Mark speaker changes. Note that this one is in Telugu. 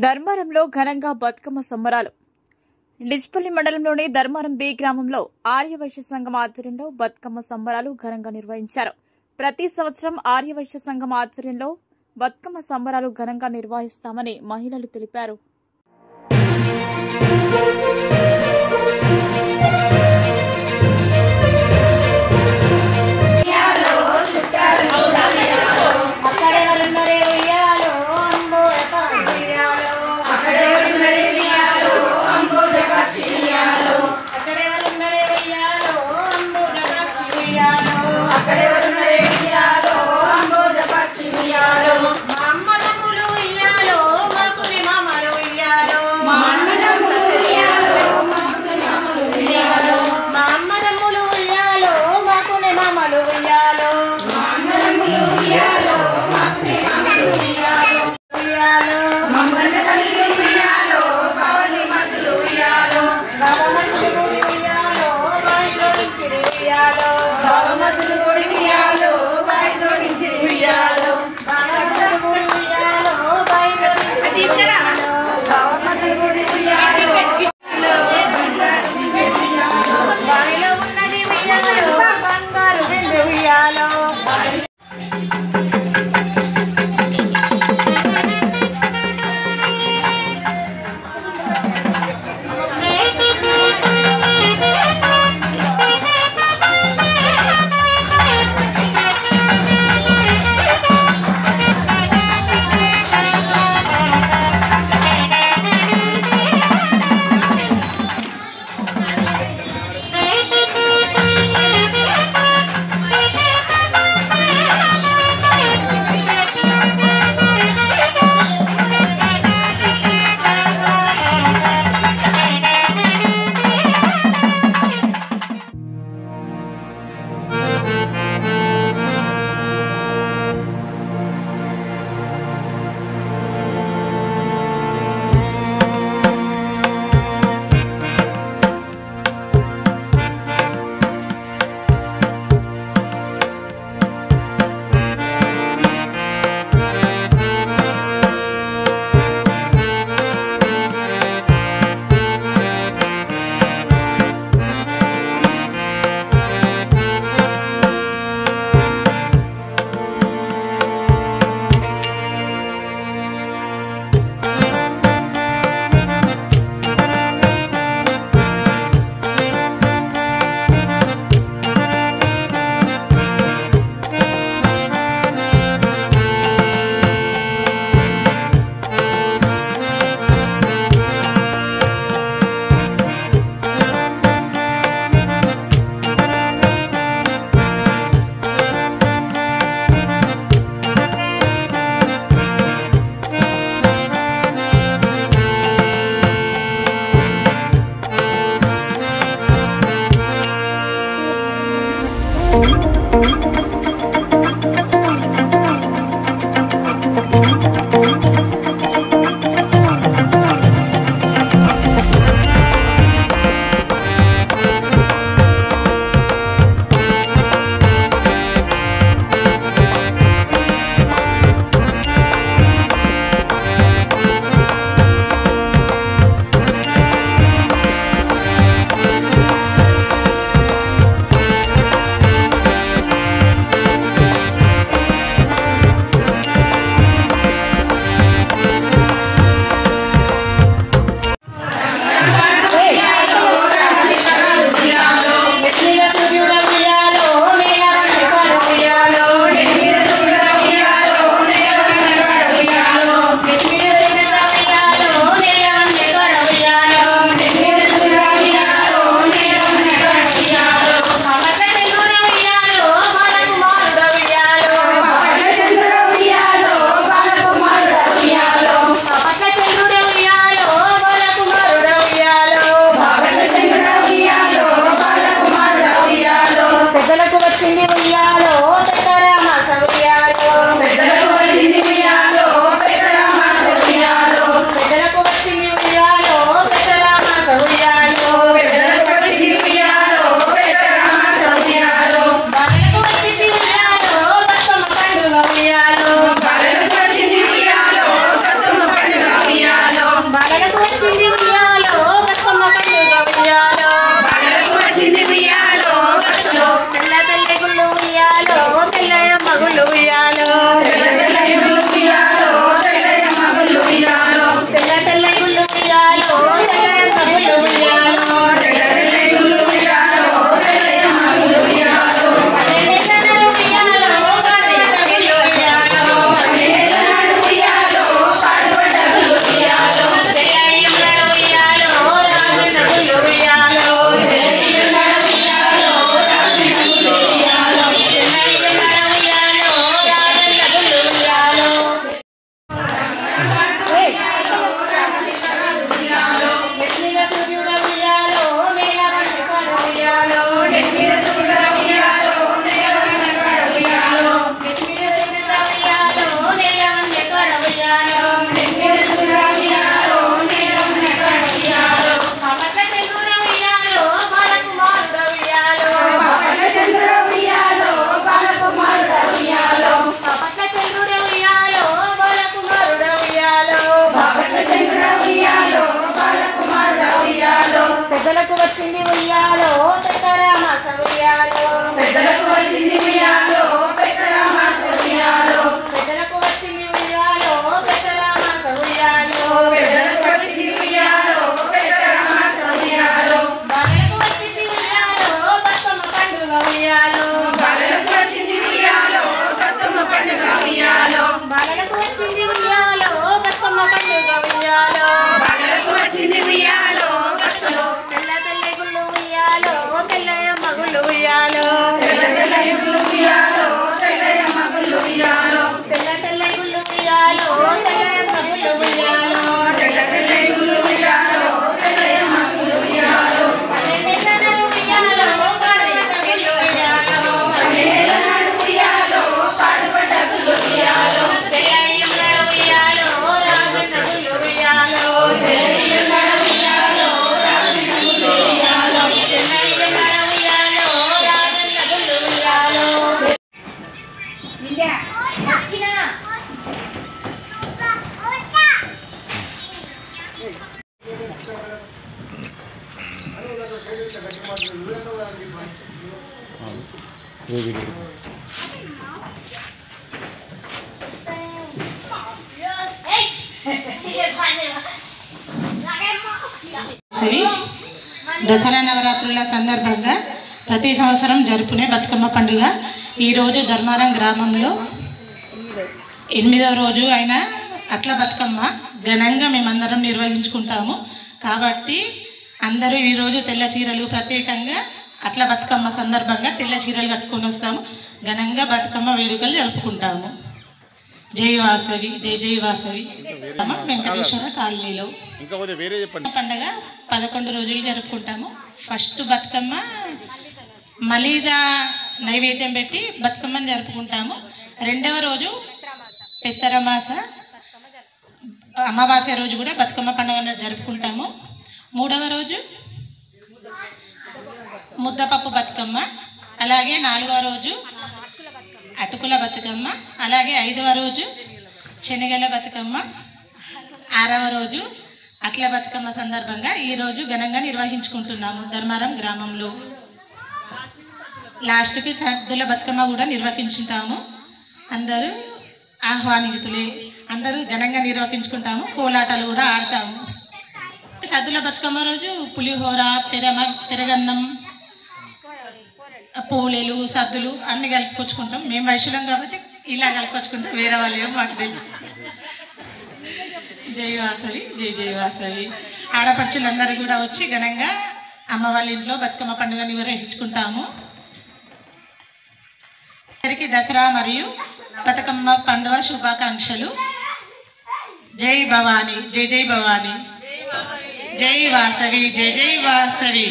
Speaker 1: ధర్మారంలో ఘనంగా బతుకమ్మ సంబరాలు. డిచ్పల్లి మండలంలోని ధర్మారం బి గ్రామంలో ఆర్యవైశ్య సంఘం ఆధ్వర్యంలో బతుకమ్మ సంబరాలు ఘనంగా నిర్వహించారు. ప్రతి సంవత్సరం ఆర్యవైశ్య సంఘం ఆధ్వర్యంలో బతుకమ్మ సంబరాలు ఘనంగా నిర్వహిస్తామని మహిళలు తెలిపారు.
Speaker 2: ఉయ్యాలో బాలలకు వచ్చింది ఉయ్యాలో బతుకమ్మ పండుగ ఉయ్యాలో బాలలకు వచ్చింది ఉయ్యాలో బతుకమ్మ పండుగ ఉయ్యాలో బాలలకు వచ్చింది ఉయ్యాలో తెల్ల తెల్ల గుళ్ళు ఉయ్యాలో తెల్లయ మగుళ్ళు ఉయ్యాలో తెల్ల తెల్ల గుళ్ళు ఉయ్యాలో తెల్లయ మగుళ్ళు ఉయ్యాలో తెల్ల తెల్ల గుళ్ళు ఉయ్యాలో తెల్లయ మగుళ్ళు ఉయ్యాలో తెల్ల తెల్ల గుళ్ళు ఉయ్యాలో తెల్లయ మగుళ్ళు ఉయ్యాలో
Speaker 3: దసరా నవరాత్రుల సందర్భంగా ప్రతి సంవత్సరం జరుపుకునే బతుకమ్మ పండుగ ఈరోజు ధర్మారం గ్రామంలో 8వ రోజు అయిన అట్ల బతుకమ్మ ఘనంగా మేమందరం నిర్వహించుకుంటాము. కాబట్టి అందరూ ఈరోజు తెల్ల చీరలు ప్రత్యేకంగా అట్ల బతుకమ్మ సందర్భంగా తెల్ల చీరలు కట్టుకొని వస్తాము. ఘనంగా బతుకమ్మ వేడుకలు జరుపుకుంటాము. జై వాసవి, జై జై వాసవి. వెంకటేశ్వర కాలనీలో పండుగ 11 రోజులు జరుపుకుంటాము. ఫస్ట్ బతుకమ్మ మలీద నైవేద్యం పెట్టి బతుకమ్మని జరుపుకుంటాము. 2వ రోజు పెత్తరమాస అమావాస్య రోజు కూడా బతుకమ్మ పండుగ జరుపుకుంటాము. 3వ రోజు ముద్దపప్పు బతుకమ్మ, అలాగే 4వ రోజు అటుకుల బతుకమ్మ, అలాగే 5వ రోజు శనగల బతుకమ్మ, 6వ రోజు అట్ల బతుకమ్మ సందర్భంగా ఈరోజు ఘనంగా నిర్వహించుకుంటున్నాము ధర్మారం గ్రామంలో. లాస్ట్కి సద్దుల బతుకమ్మ కూడా నిర్వహించుంటాము. అందరూ ఆహ్వానితులే, అందరూ ఘనంగా నిర్వహించుకుంటాము. కోలాటాలు కూడా ఆడతాము. సద్దుల బతుకమ్మ రోజు పులిహోర, పెరగన్నం, పోలేలు, సద్దులు అన్ని కలుపుకొచ్చుకుంటాం. మేము వైశ్యులం కాబట్టి ఇలా కలుపుకొచ్చుకుంటాం, వేరే వాళ్ళు ఏమో మాకు తెలియదు. జై వాసవి, జై జై వాసవి. ఆడపడుచులందరూ కూడా వచ్చి ఘనంగా అమ్మ వాళ్ళ ఇంట్లో బతుకమ్మ పండుగ నిర్వహించుకుంటాము. అందరికీ దసరా మరియు బతుకమ్మ పండుగ శుభాకాంక్షలు. జై భవానీ, జై జై భవానీ, జై వాసవి, జై జై వాసవి.